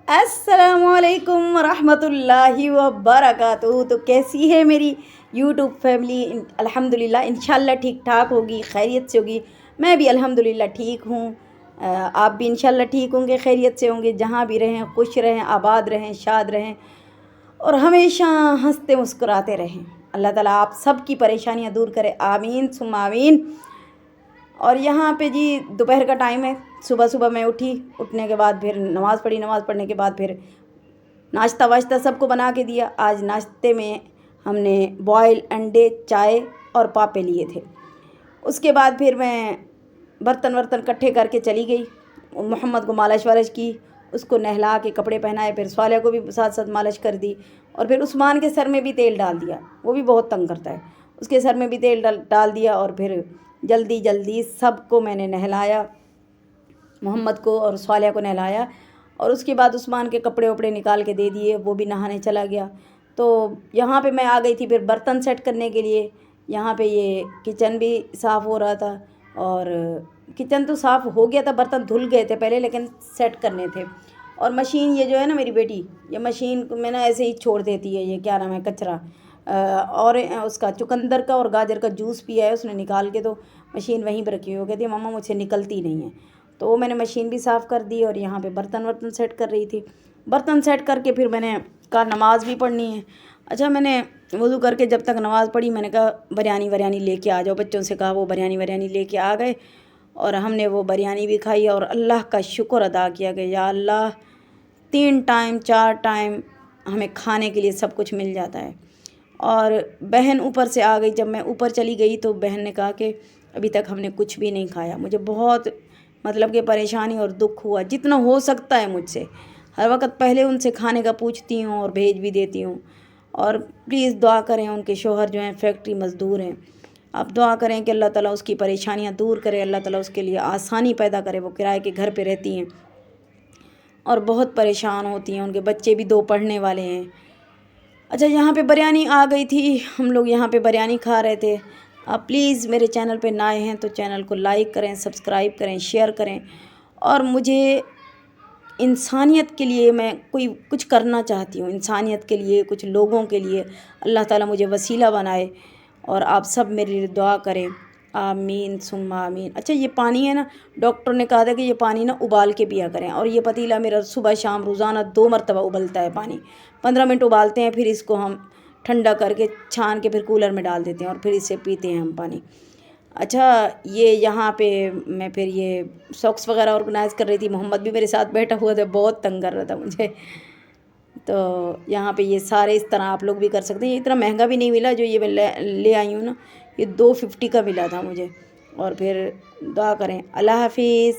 अस्सलामुअलैकुम वरहमतुल्लाहि वबरकातुहू। तो कैसी है मेरी यूट्यूब फैमिली? अल्हम्दुलिल्लाह इंशाल्लाह ठीक ठाक होगी, खैरियत से होगी। मैं भी अल्हम्दुलिल्लाह ठीक हूँ। आप भी इंशाल्लाह ठीक होंगे, खैरियत से होंगे। जहाँ भी रहें खुश रहें, आबाद रहें, शाद रहें और हमेशा हंसते मुस्कुराते रहें। अल्लाह ताला आप सब की परेशानियाँ दूर करे, आमीन सुम्मा आमीन। और यहाँ पे जी दोपहर का टाइम है। सुबह सुबह मैं उठी, उठने के बाद फिर नमाज़ पढ़ी, नमाज़ पढ़ने के बाद फिर नाश्ता वाश्ता सबको बना के दिया। आज नाश्ते में हमने बॉयल अंडे, चाय और पापे लिए थे। उसके बाद फिर मैं बर्तन वर्तन इकट्ठे करके चली गई। मोहम्मद को मालिश वालिश की, उसको नहला के कपड़े पहनाए, फिर स्वालिया को भी साथ साथ मालिश कर दी। और फिर उस्मान के सर में भी तेल डाल दिया, वो भी बहुत तंग करता है। उसके सर में भी तेल डाल दिया और फिर जल्दी जल्दी सबको मैंने नहलाया, मोहम्मद को और स्वालिया को नहलाया। और उसके बाद उस्मान के कपड़े वपड़े निकाल के दे दिए, वो भी नहाने चला गया। तो यहाँ पे मैं आ गई थी फिर बर्तन सेट करने के लिए। यहाँ पे ये किचन भी साफ़ हो रहा था और किचन तो साफ़ हो गया था, बर्तन धुल गए थे पहले, लेकिन सेट करने थे। और मशीन ये जो है ना मेरी बेटी, ये मशीन को मैं ना ऐसे ही छोड़ देती है, ये क्या नाम है कचरा। और उसका चुकंदर का और गाजर का जूस पिया है उसने निकाल के, तो मशीन वहीं पर रखी हुई। वो कहती है मम्मा मुझसे निकलती नहीं है। तो वो मैंने मशीन भी साफ़ कर दी और यहाँ पे बर्तन वर्तन सेट कर रही थी। बर्तन सेट करके फिर मैंने कहा नमाज़ भी पढ़नी है। अच्छा, मैंने वज़ू करके जब तक नमाज़ पढ़ी मैंने कहा बिरयानी वरयानी लेके आ जाओ। बच्चों से कहा, वो बिरयानी वरयानी लेके आ गए और हमने वो बिरयानी भी खाई और अल्लाह का शुक्र अदा किया कि या अल्लाह 3 टाइम 4 टाइम हमें खाने के लिए सब कुछ मिल जाता है। और बहन ऊपर से आ गई। जब मैं ऊपर चली गई तो बहन ने कहा कि अभी तक हमने कुछ भी नहीं खाया। मुझे बहुत मतलब कि परेशानी और दुख हुआ, जितना हो सकता है मुझसे। हर वक्त पहले उनसे खाने का पूछती हूँ और भेज भी देती हूँ। और प्लीज़ दुआ करें, उनके शोहर जो हैं फैक्ट्री मज़दूर हैं, आप दुआ करें कि अल्लाह ताला उसकी परेशानियाँ दूर करे, अल्लाह ताला उसके लिए आसानी पैदा करे। वो किराए के घर पे रहती हैं और बहुत परेशान होती हैं, उनके बच्चे भी 2 पढ़ने वाले हैं। अच्छा, यहाँ पे बिरयानी आ गई थी, हम लोग यहाँ पे बिरयानी खा रहे थे। आप प्लीज़ मेरे चैनल पे नए हैं तो चैनल को लाइक करें, सब्सक्राइब करें, शेयर करें। और मुझे इंसानियत के लिए मैं कुछ करना चाहती हूँ, इंसानियत के लिए, कुछ लोगों के लिए अल्लाह ताला मुझे वसीला बनाए और आप सब मेरे लिए दुआ करें, आमीन सुम्मा आमीन। अच्छा, ये पानी है ना, डॉक्टर ने कहा था कि ये पानी ना उबाल के पिया करें। और ये पतीला मेरा सुबह शाम रोज़ाना 2 मरतबा उबलता है पानी। 15 मिनट उबालते हैं, फिर इसको हम ठंडा करके छान के फिर कूलर में डाल देते हैं और फिर इसे पीते हैं हम पानी। अच्छा, ये यहाँ पे मैं फिर ये सॉक्स वगैरह ऑर्गेनाइज़ कर रही थी। मोहम्मद भी मेरे साथ बैठा हुआ था, बहुत तंग कर रहा था मुझे। तो यहाँ पे ये सारे इस तरह आप लोग भी कर सकते हैं। ये इतना महंगा भी नहीं मिला जो ये मैं ले आई हूँ ना, ये 250 का मिला था मुझे। और फिर दुआ करें। अल्लाह हाफिज़।